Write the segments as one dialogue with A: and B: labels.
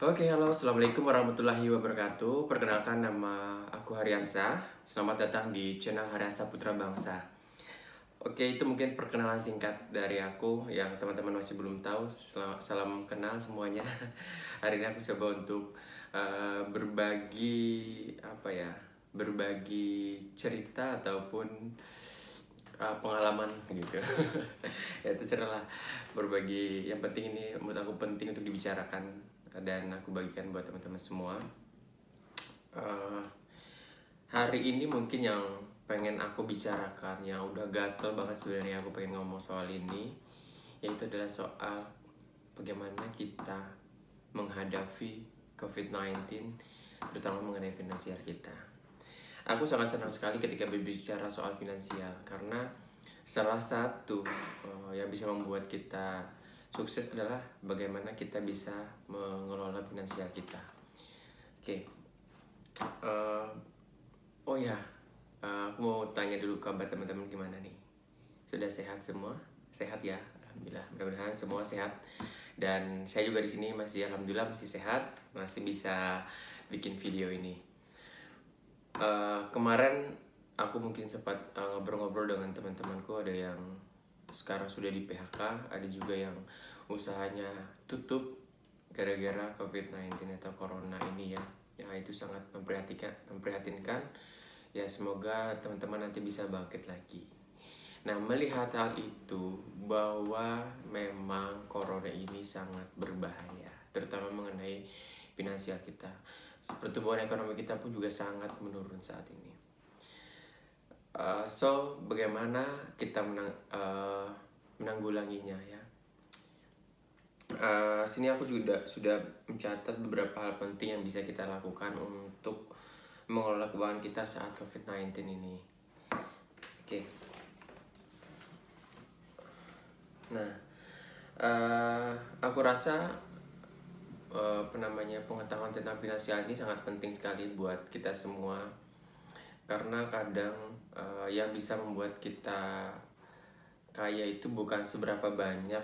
A: Oke, halo, assalamualaikum warahmatullahi wabarakatuh. Perkenalkan, nama aku Haryansa. Selamat datang di channel Haryansa Putra Bangsa. Oke, itu mungkin perkenalan singkat dari aku yang teman-teman masih belum tahu. Salam kenal semuanya. Hari ini aku coba untuk berbagi berbagi cerita ataupun pengalaman gitu. Ya terserah lah, berbagi. Yang penting ini menurut aku penting untuk dibicarakan dan aku bagikan buat teman-teman semua. Eh, Hari ini mungkin yang pengen aku bicarakan, yang udah gatel banget sebenarnya aku pengen ngomong soal ini, yaitu adalah soal bagaimana kita menghadapi COVID-19, terutama mengenai finansial kita. Aku sangat senang sekali ketika berbicara soal finansial karena salah satu yang bisa membuat kita sukses adalah bagaimana kita bisa mengelola finansial kita. Oke. Eh, oh ya, aku mau tanya dulu kabar teman-teman gimana nih? Sudah sehat semua? Sehat ya? Alhamdulillah. Mudah-mudahan semua sehat. Dan saya juga di sini masih alhamdulillah masih sehat, masih bisa bikin video ini. Kemarin aku mungkin sempat ngobrol-ngobrol dengan teman-temanku, ada yang sekarang sudah di PHK, ada juga yang usahanya tutup gara-gara COVID-19 atau corona ini ya. Ya itu sangat memprihatinkan. Ya semoga teman-teman nanti bisa bangkit lagi. Nah, melihat hal itu bahwa memang corona ini sangat berbahaya, terutama mengenai finansial kita. Pertumbuhan ekonomi kita pun juga sangat menurun saat ini. Bagaimana kita menanggulanginya ya? Sini aku juga sudah mencatat beberapa hal penting yang bisa kita lakukan untuk mengelola keuangan kita saat COVID-19 ini. Oke. Nah, aku rasa pengetahuan tentang finansial ini sangat penting sekali buat kita semua, karena kadang yang bisa membuat kita kaya itu bukan seberapa banyak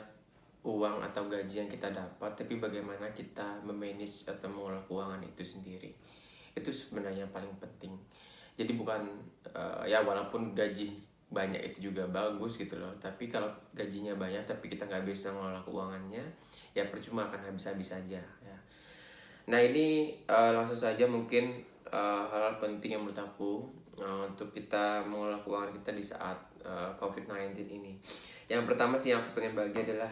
A: uang atau gaji yang kita dapat, tapi bagaimana kita memanage atau mengelola keuangan itu sendiri. Itu sebenarnya yang paling penting. Jadi bukan ya walaupun gaji banyak itu juga bagus gitu loh, tapi kalau gajinya banyak tapi kita nggak bisa mengelola keuangannya, ya percuma, akan habis-habis saja ya. Nah ini langsung saja mungkin hal-hal penting yang menurut aku untuk kita mengelola keuangan kita di saat COVID-19 ini. Yang pertama sih yang aku pengen bagi adalah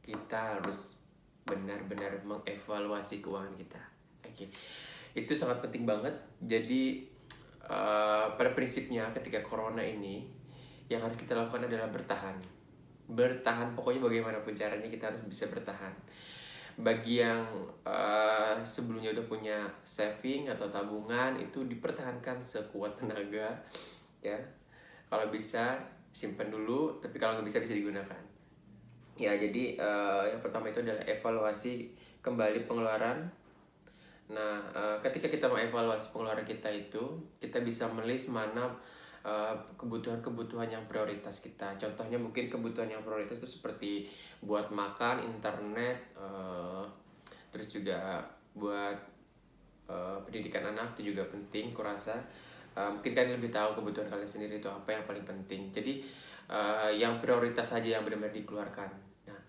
A: kita harus benar-benar mengevaluasi keuangan kita. Oke, itu sangat penting banget. Jadi pada prinsipnya ketika corona ini yang harus kita lakukan adalah bertahan, pokoknya bagaimanapun caranya kita harus bisa bertahan. Bagi yang sebelumnya udah punya saving atau tabungan, itu dipertahankan sekuat tenaga ya. Kalau bisa simpan dulu, tapi kalau nggak bisa bisa digunakan ya. Jadi yang pertama itu adalah evaluasi kembali pengeluaran. Nah, ketika kita mengevaluasi pengeluaran kita itu, kita bisa melis mana kebutuhan-kebutuhan yang prioritas kita. Contohnya mungkin kebutuhan yang prioritas itu seperti buat makan, internet, terus juga buat pendidikan anak itu juga penting, kurasa. Mungkin kalian lebih tahu kebutuhan kalian sendiri itu apa yang paling penting. Jadi yang prioritas saja yang benar-benar dikeluarkan. Nah,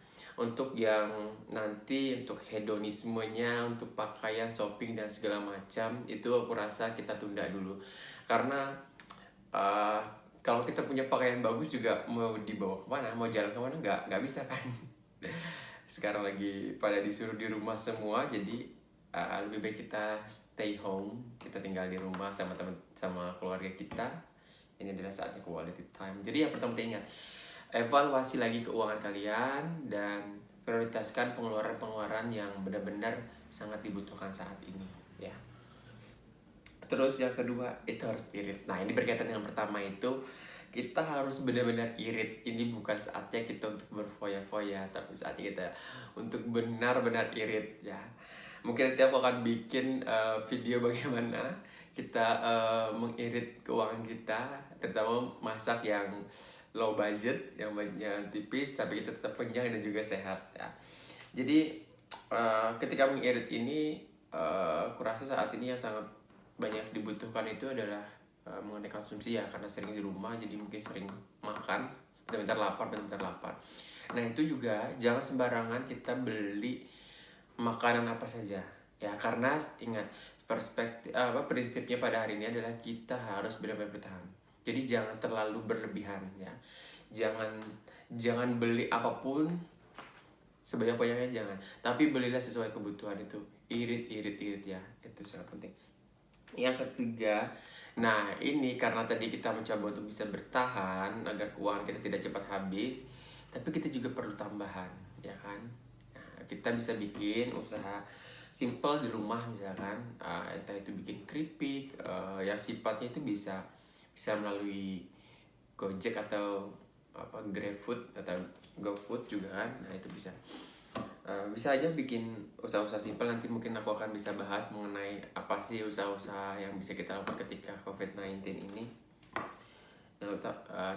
A: untuk yang nanti untuk hedonismenya, untuk pakaian, shopping dan segala macam, itu aku rasa kita tunda dulu. Karena kalau kita punya pakaian bagus juga mau dibawa kemana, mau jalan kemana, nggak bisa kan. Sekarang lagi pada disuruh di rumah semua, jadi lebih baik kita stay home, kita tinggal di rumah sama teman, sama keluarga kita. Ini adalah saatnya quality time. Jadi yang pertama ingat, evaluasi lagi keuangan kalian dan prioritaskan pengeluaran-pengeluaran yang benar-benar sangat dibutuhkan saat ini ya. Terus yang kedua itu harus irit. Nah ini berkaitan dengan pertama itu, kita harus benar-benar irit. Ini bukan saatnya kita untuk berfoya-foya, tapi saatnya kita untuk benar-benar irit ya. Mungkin nanti aku akan bikin video bagaimana kita mengirit keuangan kita, terutama masak yang low budget, yang budgetnya tipis tapi kita tetap kenyang dan juga sehat ya. Jadi ketika mengirit ini, kurasa saat ini yang sangat banyak dibutuhkan itu adalah mengenai konsumsi ya, karena sering di rumah jadi mungkin sering makan bentar-bentar lapar bentar-bentar lapar. Nah itu juga jangan sembarangan kita beli makanan apa saja ya, karena ingat prinsipnya pada hari ini adalah kita harus benar-benar bertahan. Jadi jangan terlalu berlebihan ya, jangan jangan beli apapun sebanyak-banyaknya, jangan, tapi belilah sesuai kebutuhan. Itu irit ya, itu sangat penting. Yang ketiga, nah ini karena tadi kita mencoba untuk bisa bertahan agar keuangan kita tidak cepat habis, tapi kita juga perlu tambahan, ya kan? Nah, kita bisa bikin usaha simple di rumah misalkan, entah itu bikin keripik, yang sifatnya itu bisa melalui Gojek atau GrabFood atau GoFood juga kan. Nah itu bisa aja bikin usaha-usaha simpel. Nanti mungkin aku akan bisa bahas mengenai apa sih usaha-usaha yang bisa kita lakukan ketika COVID-19 ini. Nah,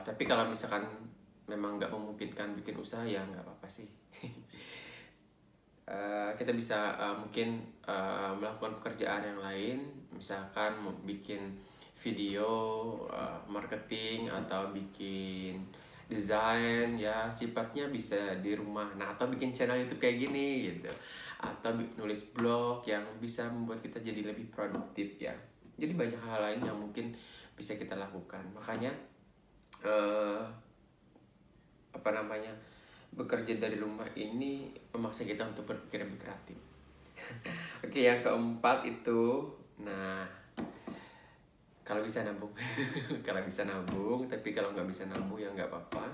A: tapi kalau misalkan memang nggak memungkinkan bikin usaha ya nggak apa-apa sih. Kita bisa mungkin melakukan pekerjaan yang lain, misalkan mau bikin video marketing atau bikin desain ya, sifatnya bisa di rumah. Nah atau bikin channel YouTube kayak gini gitu, atau nulis blog yang bisa membuat kita jadi lebih produktif ya. Jadi banyak hal lain yang mungkin bisa kita lakukan. Makanya bekerja dari rumah ini memaksa kita untuk berpikir lebih kreatif. Oke, yang keempat itu, nah kalau bisa nabung. Kalau bisa nabung, tapi kalau nggak bisa nabung ya nggak apa-apa,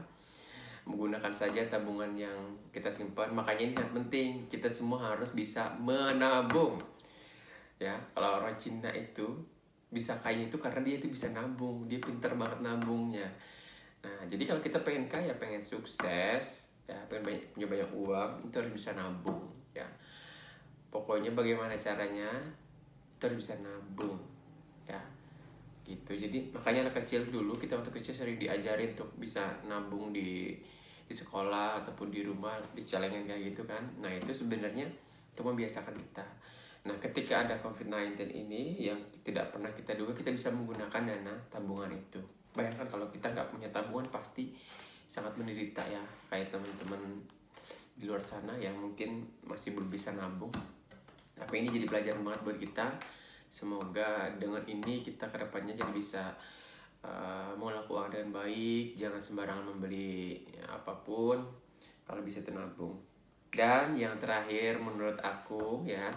A: menggunakan saja tabungan yang kita simpan. Makanya ini sangat penting, kita semua harus bisa menabung ya. Kalau orang Cina itu bisa kaya itu karena dia itu bisa nabung, dia pintar banget nabungnya. Nah jadi kalau kita pengen kaya, pengen sukses ya, pengen punya banyak uang, itu harus bisa nabung ya. Pokoknya bagaimana caranya itu harus bisa nabung ya gitu. Jadi makanya anak kecil dulu, kita waktu kecil sering diajarin untuk bisa nabung di sekolah ataupun di rumah, di celengan kayak gitu kan. Nah itu sebenarnya untuk membiasakan kita. Nah ketika ada COVID-19 ini yang tidak pernah kita duga, kita bisa menggunakan dana tabungan itu. Bayangkan kalau kita nggak punya tabungan, pasti sangat menderita ya, kayak teman-teman di luar sana yang mungkin masih belum bisa nabung. Tapi ini jadi pelajaran banget buat kita. Semoga dengan ini kita kedepannya jadi bisa mengelola keuangan dengan baik, jangan sembarangan membeli apapun, kalau bisa tenabung. Dan yang terakhir menurut aku ya,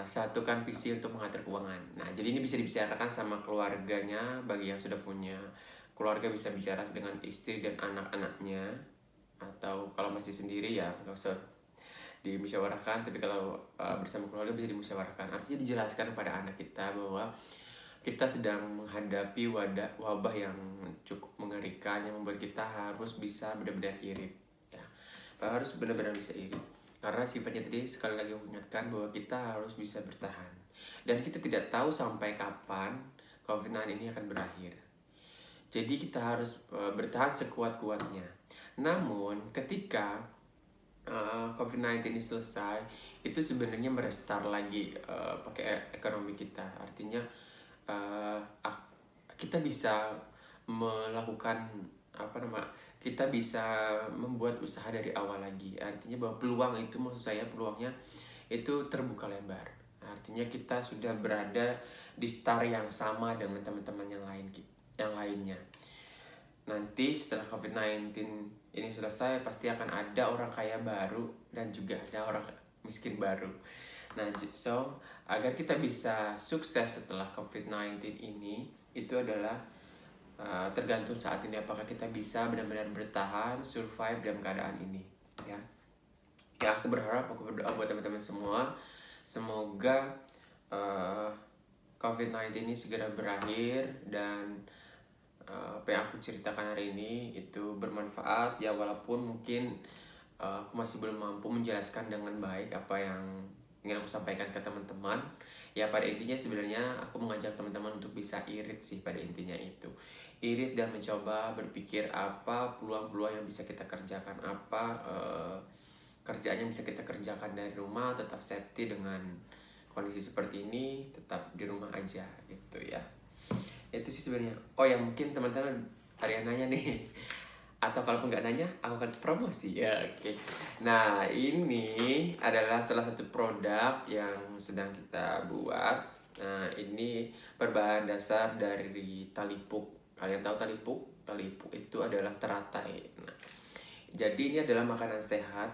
A: satukan visi untuk mengatur keuangan. Nah jadi ini bisa dibicarakan sama keluarganya. Bagi yang sudah punya keluarga bisa bicara dengan istri dan anak-anaknya, atau kalau masih sendiri ya nggak usah dimusyawarahkan, tapi kalau bersama keluarga bisa dimusyawarahkan. Artinya dijelaskan kepada anak kita bahwa kita sedang menghadapi wabah yang cukup mengerikan, yang membuat kita harus bisa benar-benar irit ya, harus benar-benar bisa irit. Karena sifatnya tadi, sekali lagi aku ingatkan bahwa kita harus bisa bertahan, dan kita tidak tahu sampai kapan COVID-19 ini akan berakhir. Jadi kita harus bertahan sekuat-kuatnya. Namun ketika COVID-19 ini selesai, itu sebenarnya merestart lagi pakai ekonomi kita. Artinya kita bisa melakukan kita bisa membuat usaha dari awal lagi. Artinya bahwa peluang itu, maksud saya peluangnya itu terbuka lebar. Artinya kita sudah berada di start yang sama dengan teman-teman yang lainnya. Nanti setelah COVID-19 ini selesai, pasti akan ada orang kaya baru dan juga ada orang miskin baru. Nah, so agar kita bisa sukses setelah COVID-19 ini, itu adalah tergantung saat ini apakah kita bisa benar-benar bertahan, survive dalam keadaan ini ya. Ya aku berdoa buat teman-teman semua, semoga COVID-19 ini segera berakhir, dan apa yang aku ceritakan hari ini itu bermanfaat ya, walaupun mungkin aku masih belum mampu menjelaskan dengan baik apa yang ingin aku sampaikan ke teman-teman. Ya pada intinya sebenarnya aku mengajak teman-teman untuk bisa irit sih, pada intinya itu irit dan mencoba berpikir apa peluang-peluang yang bisa kita kerjakan, apa kerjaannya bisa kita kerjakan dari rumah, tetap safety dengan kondisi seperti ini, tetap di rumah aja gitu ya. Itu sih sebenarnya. Oh ya, mungkin teman-teman ada yang nanya nih, atau kalaupun nggak nanya aku akan promosi ya. Oke, nah ini adalah salah satu produk yang sedang kita buat. Nah ini berbahan dasar dari talipuk. Kalian tahu talipuk? Talipuk itu adalah teratai. Nah, jadi ini adalah makanan sehat,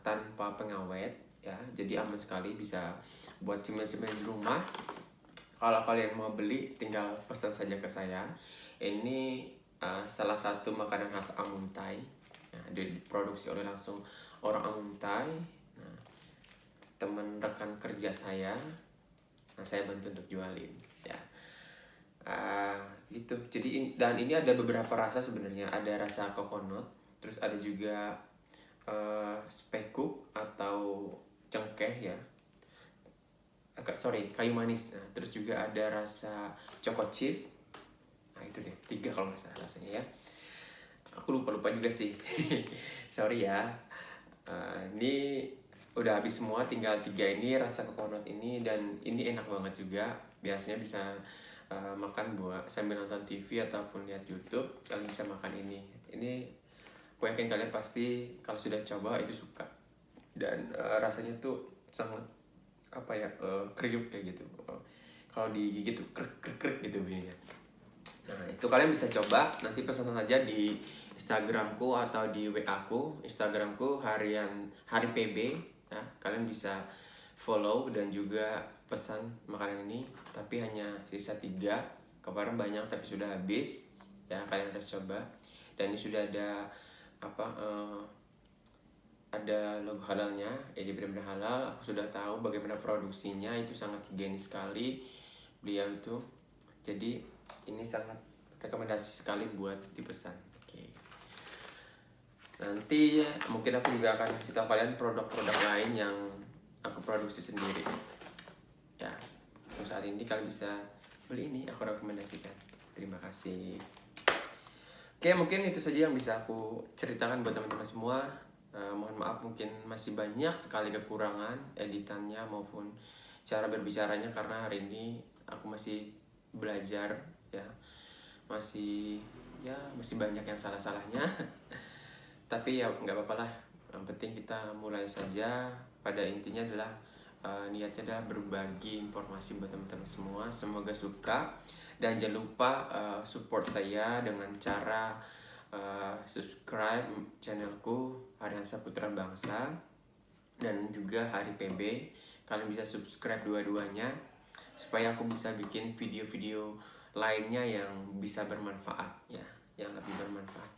A: tanpa pengawet ya. Jadi aman sekali, bisa buat cemil-cemil di rumah. Kalau kalian mau beli tinggal pesan saja ke saya. Ini salah satu makanan khas Amuntai. Nah, diproduksi oleh langsung orang Amuntai. Nah, teman rekan kerja saya, nah saya bantu untuk jualin ya. Gitu. Jadi dan ini ada beberapa rasa sebenarnya. Ada rasa coconut, terus ada juga spekuk atau cengkeh ya, kayu manis. Nah, terus juga ada rasa choco chip. Nah itu deh, 3 kalau nggak salah rasanya ya. Aku lupa juga sih. Sorry ya. Ini udah habis semua, tinggal 3 ini rasa coconut ini. Dan ini enak banget juga. Biasanya bisa makan buat sambil nonton TV ataupun lihat YouTube, kalian bisa makan ini. Ini aku yakin kalian pasti kalau sudah coba itu suka. Dan rasanya tuh sangat kriuk kayak gitu. Kalau digigit tuh krek gitu bunyinya. Nah itu kalian bisa coba, nanti pesan aja di Instagramku atau di WA ku. Instagramku hari PB ya. Kalian bisa follow dan juga pesan makanan ini. Tapi hanya sisa 3. Kemarin banyak tapi sudah habis ya, kalian harus coba. Dan ini sudah ada ada logo halalnya, jadi benar-benar halal. Aku sudah tahu bagaimana produksinya, itu sangat higienis sekali beliau itu. Jadi ini sangat rekomendasi sekali buat dipesan. Oke. Nanti mungkin aku juga akan kasih tahu kalian produk-produk lain yang aku produksi sendiri. Ya, untuk saat ini kalian bisa beli ini, aku rekomendasikan. Terima kasih. Oke, mungkin itu saja yang bisa aku ceritakan buat teman-teman semua. Mohon maaf mungkin masih banyak sekali kekurangan editannya maupun cara berbicaranya, karena hari ini aku masih belajar ya, masih banyak yang salah-salahnya. Tapi ya nggak apa-apa lah, yang penting kita mulai saja. Pada intinya adalah niatnya adalah berbagi informasi buat teman-teman semua. Semoga suka, dan jangan lupa support saya dengan cara subscribe channelku Harian Saputra Bangsa dan juga Hari PB. Kalian bisa subscribe dua-duanya supaya aku bisa bikin video-video lainnya yang bisa bermanfaat ya, yang lebih bermanfaat.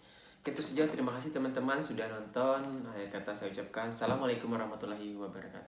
A: Itu saja, terima kasih teman-teman sudah nonton. Akhir kata saya ucapkan assalamualaikum warahmatullahi wabarakatuh.